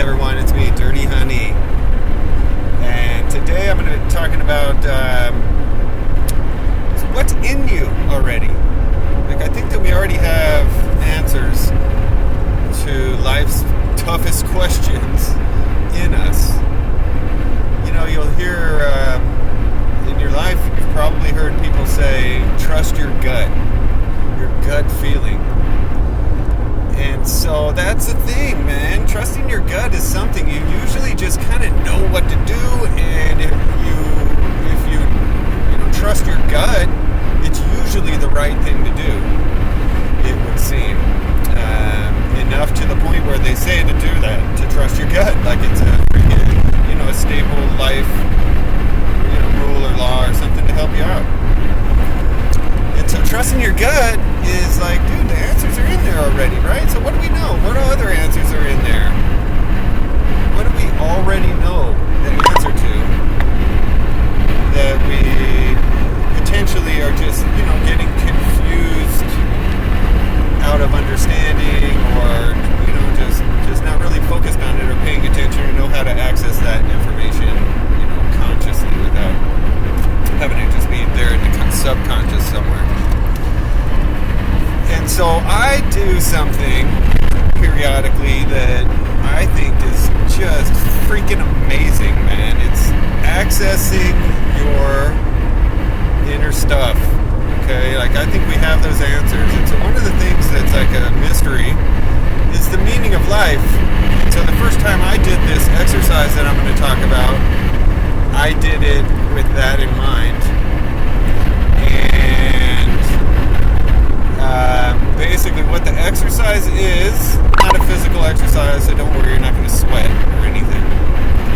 everyone, it's me, Dirty Honey, and today I'm going to be talking about what's in you already. Like, I think that we already have answers to life's toughest questions in us. You know, you'll hear in your life, you've probably heard people say, trust your gut feeling. And so that's the thing, man. Trusting your gut is something you usually just kind of know what to do, and if you trust your gut, it's usually the right thing to do, it would seem. Enough to the point where they say to do that, to trust your gut, like it's a freaking, a staple life, rule or law or something to help you out. And so trusting your gut is like, dude, the answers are in there already, right? So what do we know? What other answers are in there? What do we already know the answer to that we potentially are just, getting confused out of understanding, or, just not really focused on it or paying attention or know how to access that information, consciously without having it just be there in the subconscious somewhere. And so I do something periodically that I think is just freaking amazing, man. It's accessing your inner stuff. Okay, like I think we have those answers. And so one of the things that's like a mystery is the meaning of life. And so the first time I did this exercise that I'm going to talk about, I did it with that in mind. And basically what the exercise is, not a physical exercise, so don't worry, you're not going to sweat or anything.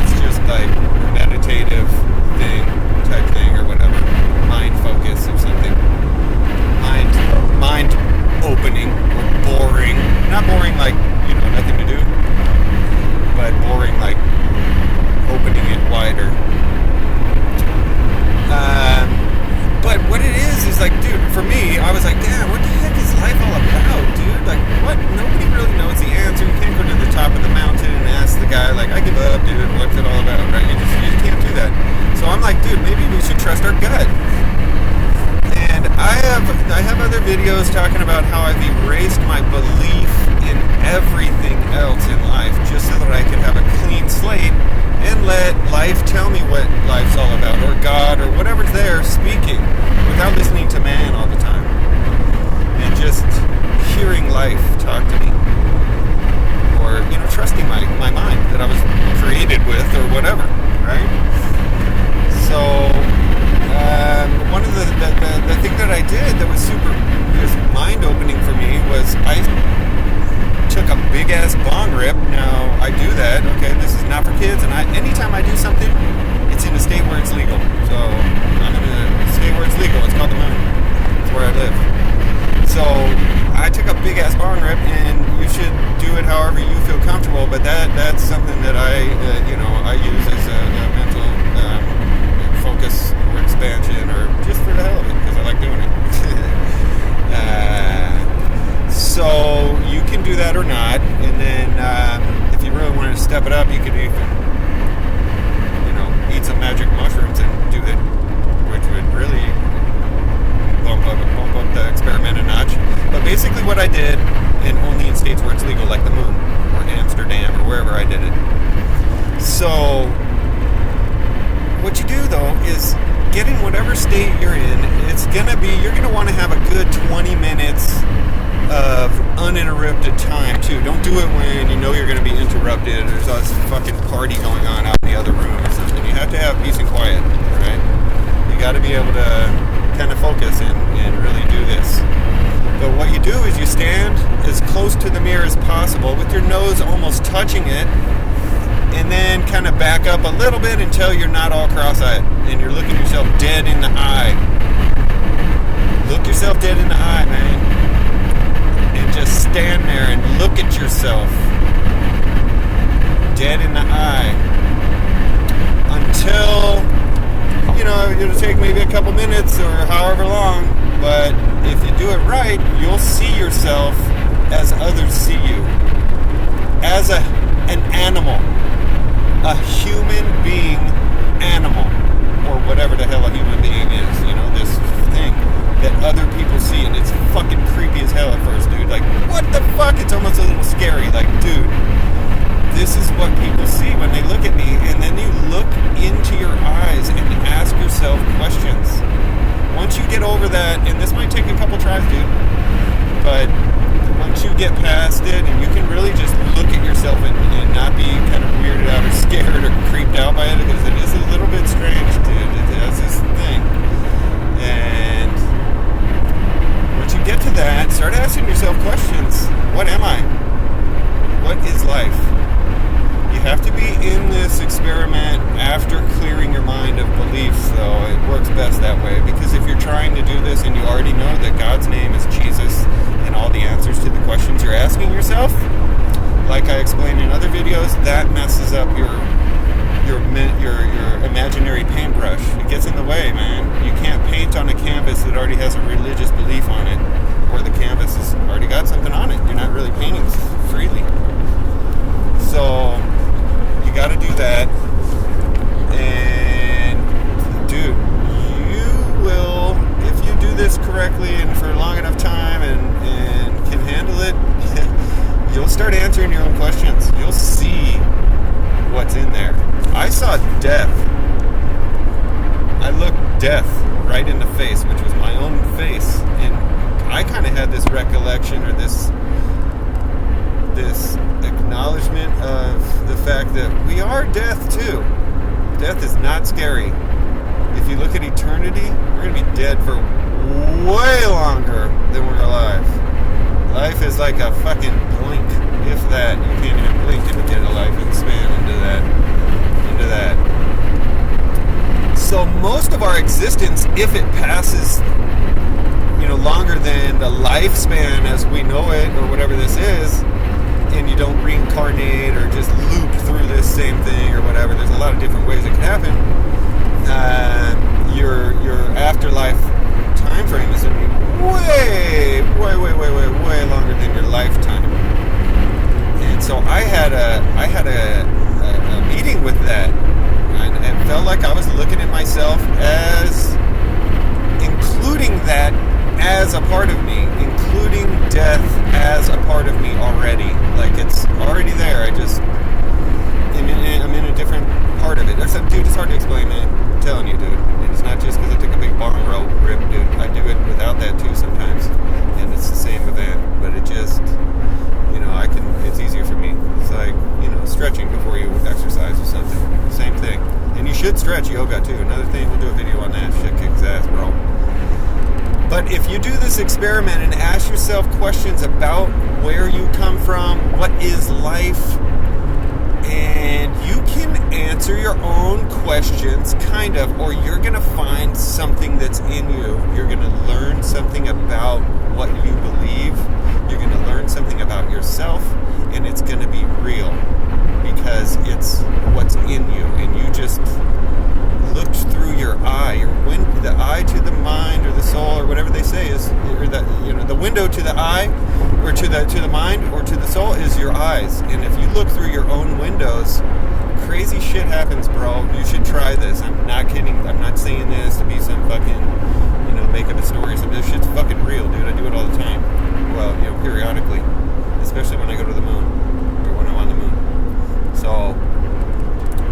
It's just like a meditative type thing or whatever. Mind focus or something. Mind opening or boring. Not boring like, nothing to do, but boring like opening it wider. But what it is like, dude, for me, I was like, damn, what the heck is life all about, dude? Like, what? Nobody really knows the answer. You can't go to the top of the mountain and ask the guy, like, I give up, dude, what's it all about, right? You can't do that. So I'm like, dude, maybe we should trust our gut. And I have other videos talking about how I've erased my belief in everything else in life just so that I can have a clean slate and let life tell me what life's all about, or God, or whatever's there speaking, without listening to man all the time, and just hearing life talk to me, or trusting my mind that I was created with, or whatever, right? So one of the thing that I did that was super just mind-opening for me was I took a big-ass bong rip. Now, I do that, okay, this is not for kids, and anytime I do something, it's in a state where it's legal. So, I'm in a state where it's legal. It's called the Moon. It's where I live. So, I took a big-ass bong rip, and you should do it however you feel comfortable, but that's something that I use as a mental focus or expansion, or just for the hell of it, because I like doing it. So you can do that or not, and then if you really want to step it up, you could even, eat some magic mushrooms and do it, which would really bump up the experiment a notch. But basically what I did, and only in states where it's legal, like the Moon, or Amsterdam, or wherever I did it. So what you do, though, is get in whatever state you're in. You're gonna want to have a good 20 minutes of uninterrupted time too. Don't do it when you know you're going to be interrupted. There's this fucking party going on out in the other room or something. You have to have peace and quiet, right? You got to be able to kind of focus and really do this. But what you do is you stand as close to the mirror as possible with your nose almost touching it, and then kind of back up a little bit until you're not all cross-eyed and you're looking yourself dead in the eye. Look yourself dead in the eye, man. And just stand there and look at yourself dead in the eye until, it'll take maybe a couple minutes or however long, but if you do it right, you'll see yourself as others see you. As an animal. A human being animal. Or whatever the hell a human being is. You know, this thing that other people see, and it's fucking creepy as hell at first, dude. Like, what the fuck? It's almost a little scary. Like, dude, this is what people see when they look at me. And then you look into your eyes and ask yourself questions. Once you get over that, and this might take a couple tries, dude, but once you get past it, and you can really just look at yourself and not be kind of weirded out or scared or creeped out by it, because it is a little bit strange, dude. It has this thing. And once you get to that, start asking yourself questions. What am I? What is life? You have to be in this experiment after clearing your mind of beliefs, though. It works best that way, because if you're trying to do this and you already know that God's name is Jesus and all the answers to the questions you're asking yourself, like I explained in other videos, that messes up your imaginary paintbrush. It gets in the way, man. You can't paint on a canvas that already has a religious belief on it, or the canvas has already got something on it. You're not really painting freely. So you got to do that. And dude, you will, if you do this correctly and for a long enough time and can handle it, you'll start answering your own questions. You'll see what's in there. I saw death. I looked death right in the face, which was my own face. And I kind of had this recollection, or this acknowledgement of the fact that we are death too. Death is not scary. If you look at eternity, we're going to be dead for way longer than we're alive. Life is like a fucking blink, if that. You can't even blink and get a life span into that. So most of our existence, if it passes, longer than the lifespan as we know it, or whatever this is, and you don't reincarnate or just loop through this same thing or whatever, there's a lot of different ways it can happen. Your afterlife time frame is going to be way longer than your lifetime. And so I had a meeting with that, and it felt like I was looking at myself as including that as a part of me, including death as a part of me already. Like, it's already there. I'm in a different part of it. Dude, it's hard to explain, man. I'm telling you, dude. And it's not just because I took a big bong rip, dude. I do it without that too sometimes. And it's the same event. But it just, it's easier for me. It's like, stretching before you exercise or something. Same thing. And you should stretch yoga too. Another thing, we'll do a video on that. Shit kicks ass, bro. But if you do this experiment and ask yourself questions about where you come from, what is life, and you can answer your own questions, kind of, or you're going to find something that's in you. You're going to learn something about what you believe. You're going to learn something about yourself, and it's going to be real because it's what's in you, and you just looked through your eye, the eye to the mind or the soul or whatever they say is, or the window to the eye or to the mind or to the soul is your eyes. And if you look through your own windows, crazy shit happens, bro. You should try this. I'm not kidding. I'm not saying this to be some fucking, make up a story or something. This shit's fucking real, dude. I do it all the time. Well, periodically, especially when I go to the moon or when I'm on the moon. So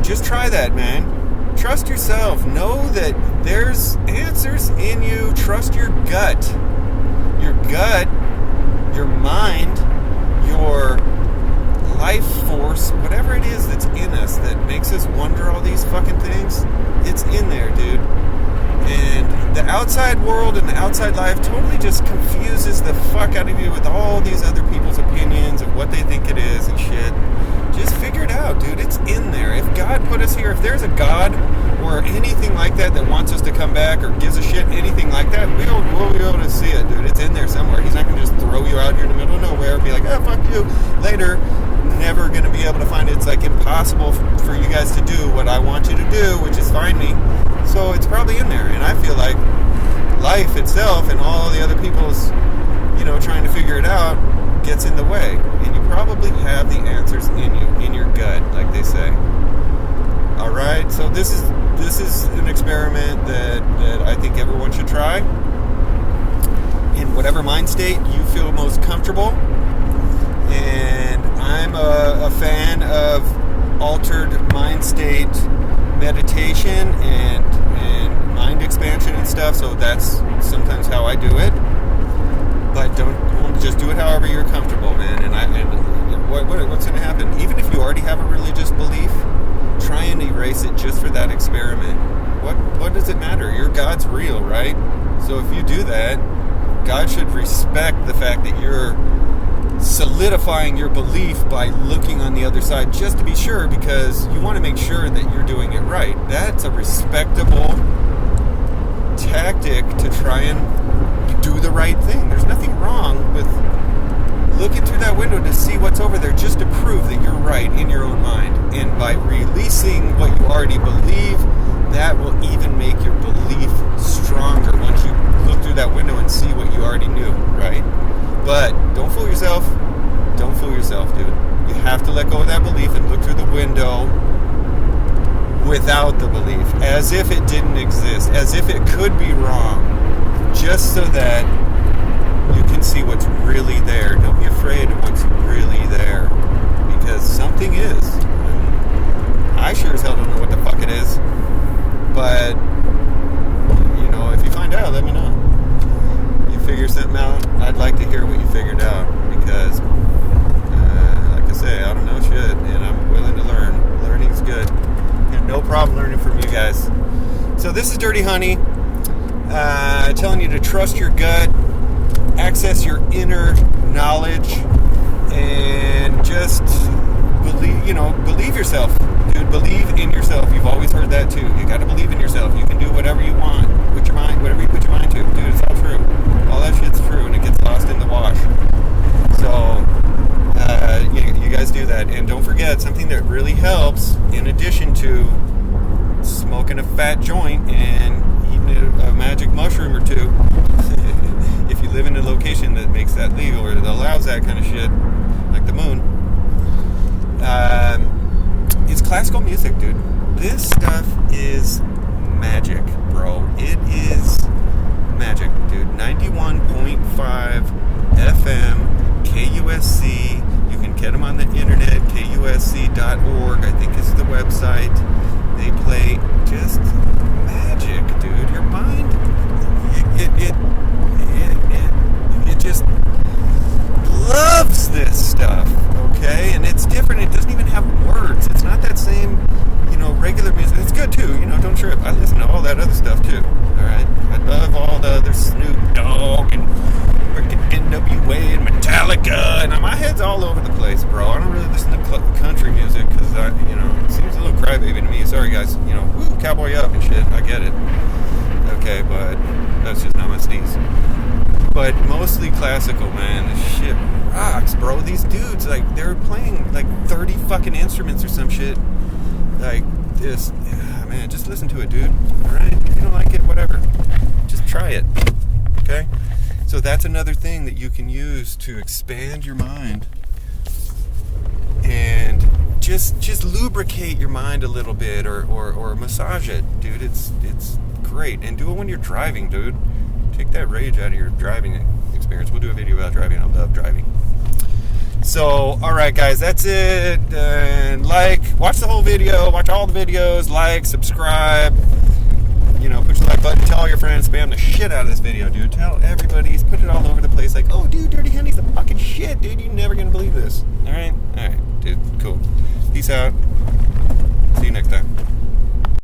just try that, man. Trust yourself. Know that there's answers in you. Trust your gut. Your gut, your mind, your life force, whatever it is that's in us that makes us wonder all these fucking things, it's in there, dude. And the outside world and the outside life totally just confuses the fuck out of you with all these other people's opinions of what they think it is and shit. Just figure it out, dude. It's in there. If God put us here, if there's a God or anything like that that wants us to come back or gives a shit, anything like that, we'll be able to see it, dude. It's in there somewhere. He's not going to just throw you out here in the middle of nowhere and be like, fuck you, later. Never going to be able to find it. It's like impossible for you guys to do what I want you to do, which is find me. So it's probably in there. And I feel like life itself and all the other people's, trying to figure it out gets in the way. And you probably have the answers in you, in your gut. this is an experiment that I think everyone should try in whatever mind state you feel most comfortable. And I'm a fan of altered mind state meditation and mind expansion and stuff, so that's sometimes how I do it. But don't just do it however you're comfortable, man. And what's going to happen? Even if you already have a religious belief, try and erase it just for that experiment. What does it matter? Your God's real, right? So if you do that, God should respect the fact that you're solidifying your belief by looking on the other side just to be sure, because you want to make sure that you're doing it right. That's a respectable tactic to try and do the right thing. There's nothing wrong with looking through that window to see what's over there just to prove that you're right in your own mind. And by releasing what you already believe, that will even make your belief stronger once you look through that window and see what you already knew, right? But don't fool yourself. Don't fool yourself, dude. You have to let go of that belief and look through the window without the belief, as if it didn't exist, as if it could be wrong, just so that you can see what's really there. Don't be afraid of what's really there, because something is. I sure as hell don't know what the fuck it is, but if you find out, let me know. You figure something out, I'd like to hear what you figured out, because like I say, I don't know shit, and I'm willing to learn. Learning's good. No problem learning from you guys. So this is Dirty Honey, telling you to trust your gut, access your inner knowledge, and just believe yourself, dude. Believe in yourself. You've always heard that too. You got to believe in yourself. You can do whatever you want with your mind, whatever you put your mind to, dude. It's all true. All that shit's true, and it gets lost in the wash. So you guys do that, and don't forget something that really helps. In addition to smoking a fat joint and eating a magic mushroom or two, if you live in a location that makes that legal or that allows that kind of shit, like the moon, it's classical music, dude. This stuff is magic, bro. It is magic, dude. 91.5 FM, KUSC. You can get them on the internet, KUSC.org, I think is the website. They play just magic, dude. Your mind, it just loves this stuff, okay? And it's different. It doesn't even have words. It's not that same, regular music. It's good too, don't trip. I listen to all that other stuff too, all right? I love all the other Snoop Dogg and freaking NWA and Metallica, and my head's all over the place, bro. I don't really listen to country music because, it seems a little crybaby to me. Sorry, guys. Woo, cowboy up and shit. I get it. Okay, but that's just not my steez. But mostly classical, man. This shit rocks, bro. These dudes, they're playing 30 fucking instruments or some shit. This. Yeah, man, just listen to it, dude. Alright? If you don't like it, whatever. Just try it. Okay? So that's another thing that you can use to expand your mind and just lubricate your mind a little bit or massage it, dude. It's great. And do it when you're driving, dude. Take that rage out of your driving experience. We'll do a video about driving. I love driving. So, alright guys, that's it. And watch the whole video, watch all the videos, subscribe, put your like button, tell all your friends, spam the shit out of this video, dude. Tell everybody, put it all over the place, oh dude, Dirty Honey's the fucking shit, dude, you're never gonna believe this. Alright, dude, cool. Peace out. See you next time.